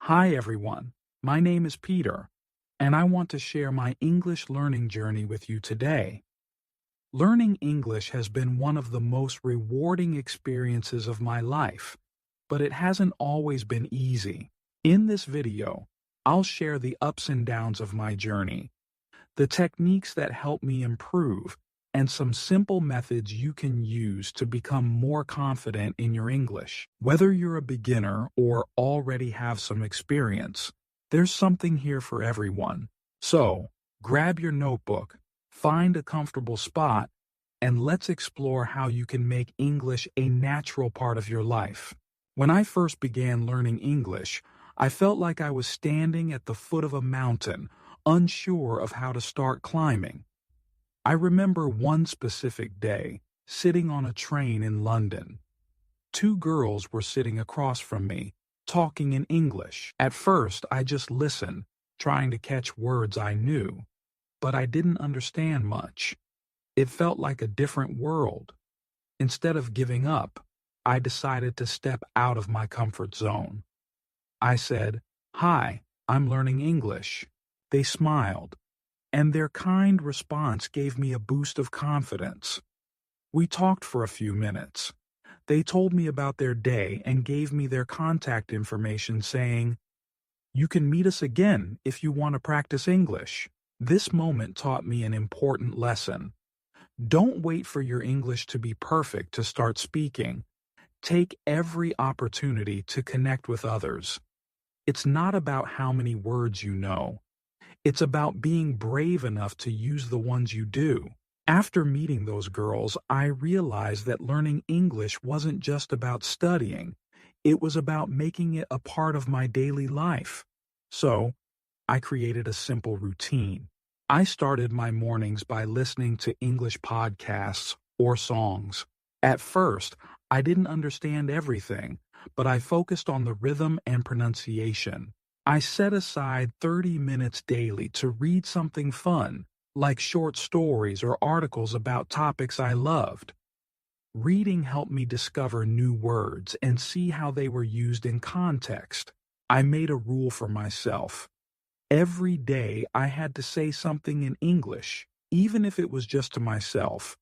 Hi everyone, my name is Peter, and I want to share my English learning journey with you today. Learning English has been one of the most rewarding experiences of my life, but it hasn't always been easy. In this video, I'll share the ups and downs of my journey, the techniques that help me improve, and some simple methods you can use to become more confident in your English. Whether you're a beginner or already have some experience, there's something here for everyone. So, grab your notebook, find a comfortable spot, and let's explore how you can make English a natural part of your life. When I first began learning English, I felt like I was standing at the foot of a mountain, unsure of how to start climbing. I remember one specific day, sitting on a train in London. Two girls were sitting across from me, talking in English. At first, I just listened, trying to catch words I knew, but I didn't understand much. It felt like a different world. Instead of giving up, I decided to step out of my comfort zone. I said, "Hi, I'm learning English." They smiled, and their kind response gave me a boost of confidence. We talked for a few minutes. They told me about their day and gave me their contact information saying, "You can meet us again if you want to practice English." This moment taught me an important lesson. Don't wait for your English to be perfect to start speaking. Take every opportunity to connect with others. It's not about how many words you know. It's about being brave enough to use the ones you do. After meeting those girls, I realized that learning English wasn't just about studying. It was about making it a part of my daily life. So, I created a simple routine. I started my mornings by listening to English podcasts or songs. At first, I didn't understand everything, but I focused on the rhythm and pronunciation. I set aside 30 minutes daily to read something fun, like short stories or articles about topics I loved. Reading helped me discover new words and see how they were used in context. I made a rule for myself. Every day I had to say something in English, even if it was just to myself.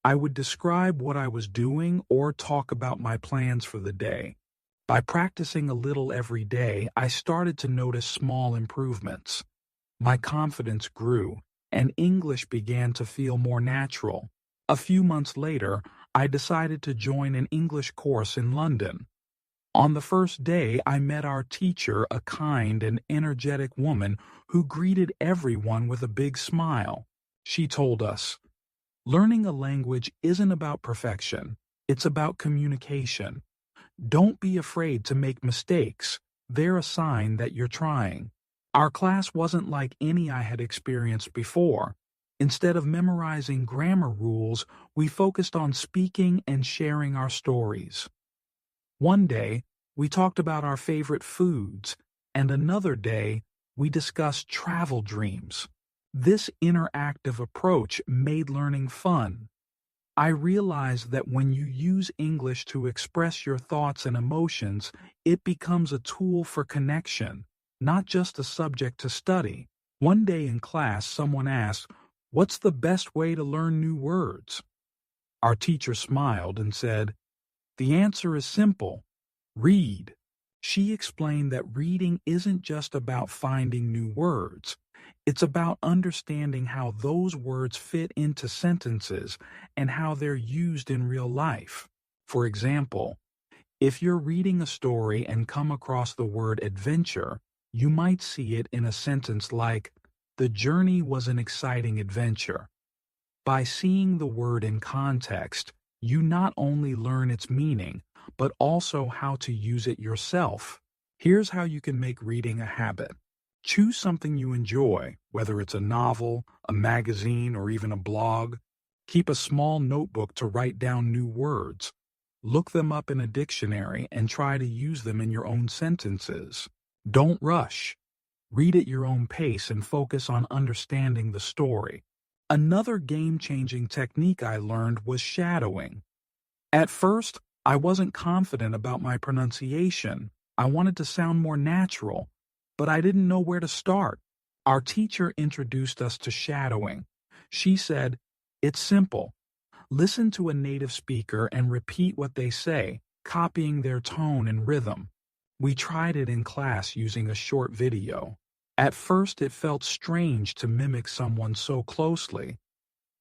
I would describe what I was doing or talk about my plans for the day. By practicing a little every day, I started to notice small improvements. My confidence grew, and English began to feel more natural. A few months later, I decided to join an English course in London. On the first day, I met our teacher, a kind and energetic woman who greeted everyone with a big smile. She told us, "Learning a language isn't about perfection, it's about communication. Don't be afraid to make mistakes. They're a sign that you're trying." Our class wasn't like any I had experienced before. Instead of memorizing grammar rules, we focused on speaking and sharing our stories. One day, we talked about our favorite foods, and another day, we discussed travel dreams. This interactive approach made learning fun. I realized that when you use English to express your thoughts and emotions, it becomes a tool for connection, not just a subject to study. One day in class, someone asked, "What's the best way to learn new words?" Our teacher smiled and said, "The answer is simple. Read." She explained that reading isn't just about finding new words. It's about understanding how those words fit into sentences and how they're used in real life. For example, if you're reading a story and come across the word adventure, you might see it in a sentence like, "The journey was an exciting adventure." By seeing the word in context, you not only learn its meaning, but also how to use it yourself. Here's how you can make reading a habit. Choose something you enjoy, whether it's a novel, a magazine, or even a blog. Keep a small notebook to write down new words. Look them up in a dictionary and try to use them in your own sentences. Don't rush. Read at your own pace and focus on understanding the story. Another game-changing technique I learned was shadowing. At first, I wasn't confident about my pronunciation, I wanted to sound more natural, but I didn't know where to start. Our teacher introduced us to shadowing. She said, "It's simple. Listen to a native speaker and repeat what they say, copying their tone and rhythm." We tried it in class using a short video. At first, it felt strange to mimic someone so closely,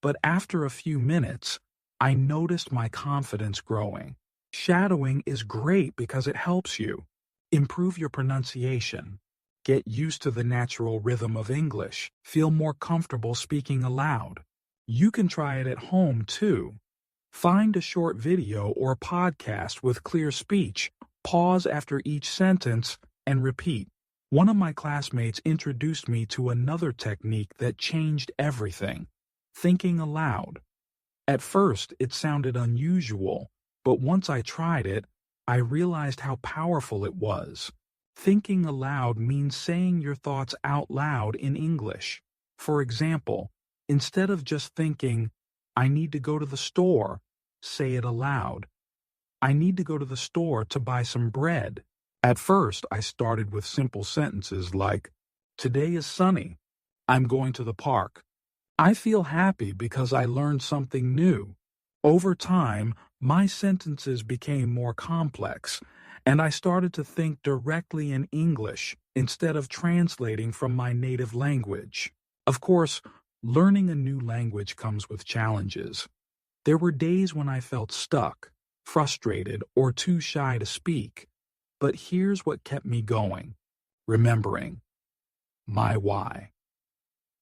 but after a few minutes, I noticed my confidence growing. Shadowing is great because it helps you improve your pronunciation, get used to the natural rhythm of English, feel more comfortable speaking aloud. You can try it at home too. Find a short video or podcast with clear speech, pause after each sentence, and repeat. One of my classmates introduced me to another technique that changed everything: thinking aloud. At first, it sounded unusual, but once I tried it, I realized how powerful it was. Thinking aloud means saying your thoughts out loud in English. For example, instead of just thinking, "I need to go to the store," say it aloud. "I need to go to the store to buy some bread." At first, I started with simple sentences like, "Today is sunny. I'm going to the park. I feel happy because I learned something new." Over time, my sentences became more complex, and I started to think directly in English instead of translating from my native language. Of course, learning a new language comes with challenges. There were days when I felt stuck, frustrated, or too shy to speak. But here's what kept me going: remembering my why.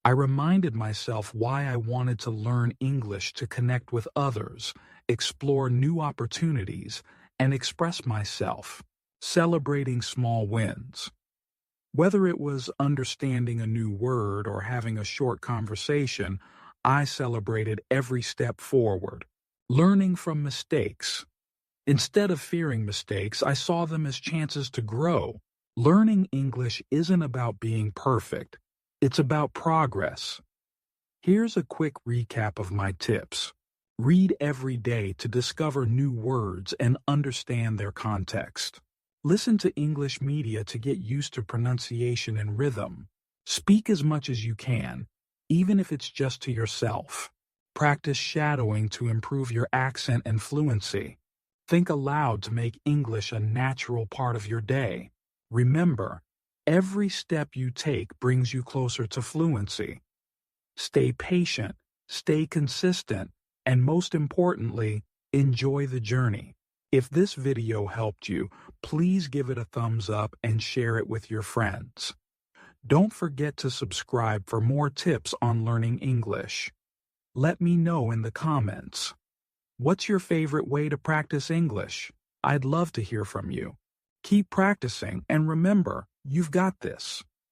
I reminded myself why I wanted to learn English: to connect with others, explore new opportunities, and express myself, celebrating small wins. Whether it was understanding a new word or having a short conversation, I celebrated every step forward. Learning from mistakes. Instead of fearing mistakes, I saw them as chances to grow. Learning English isn't about being perfect. It's about progress. Here's a quick recap of my tips. Read every day to discover new words and understand their context. Listen to English media to get used to pronunciation and rhythm. Speak as much as you can, even if it's just to yourself. Practice shadowing to improve your accent and fluency. Think aloud to make English a natural part of your day. Remember, every step you take brings you closer to fluency. Stay patient, stay consistent, and most importantly, enjoy the journey. If this video helped you, please give it a thumbs up and share it with your friends. Don't forget to subscribe for more tips on learning English. Let me know in the comments. What's your favorite way to practice English? I'd love to hear from you. Keep practicing, and remember, you've got this.